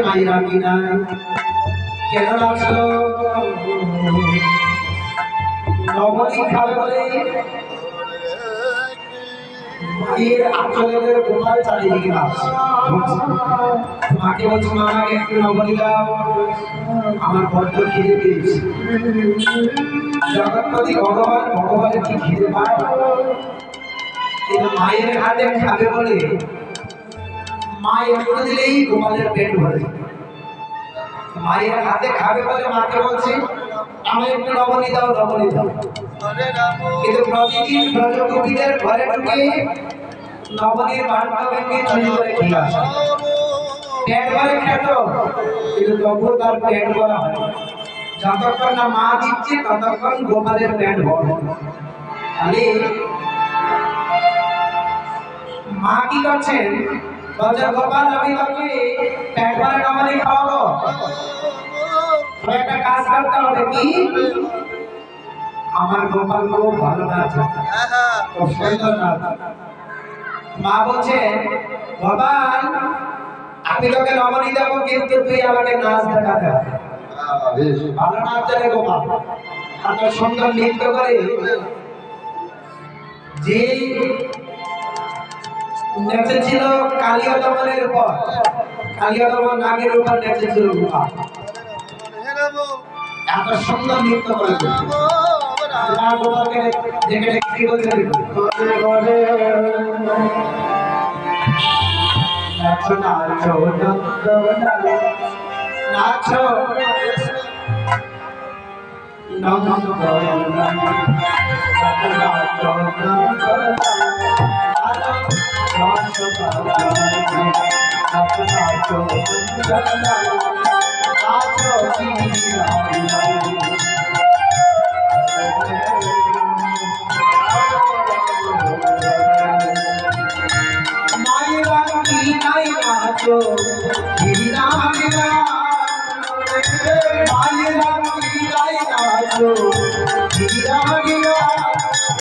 মায়েরা কিনা কেন লাগলো নবনী খাবে বলে মায়ের আচলের গোপাল চারিদিকে আসছে মাকে বলছে মা আমাকে একটু নবনী দাও আমার বড্ড খিদে পেয়েছে জগৎপতি ভগবানের কি খিদে পায় কিন্তু মায়ের হাতে খাবে বলে মায়ের একটু দিলেই গোপালের পেট ভরে মায়ের হাতে খাবে বলে মাকে বলছে আমি একটু নবনী দাও কিন্তু প্রতিদিন ব্রজগোপীদের ঘরে ঢুকে নবনীর বাড়িতে ভেঙে চুরি করে খেয়ে আসে পেট ভরে খেত কিন্তু তবুও তার পেট ভরা হয় যতক্ষণ না মা দিচ্ছে ততক্ষণ গোপালের পেট ভরে তাহলে মা কি করছেন বলছে গোপাল আমি তোকে পেট ভরে নবনী খাওয়াবো একটা কাজ করতে হবে কি আমার গোপাল খুব ভালো নাচ খুব সুন্দর নাচ মা বলছে গোপাল আমি তোকে নবনী দেবো কিন্তু তুই আমাকে নাচ দেখাতে হবে ভালো নাচ জানে গোপাল এত সুন্দর নৃত্য করে যে নেচেছিল কালিয়া দমনের উপর কালিয়া দমন নাগের উপর নেচেছিল গোপাল এত সুন্দর নৃত্য করে গোপালকে দেখে কি বলছে নাচো নাচো নাচো নাচো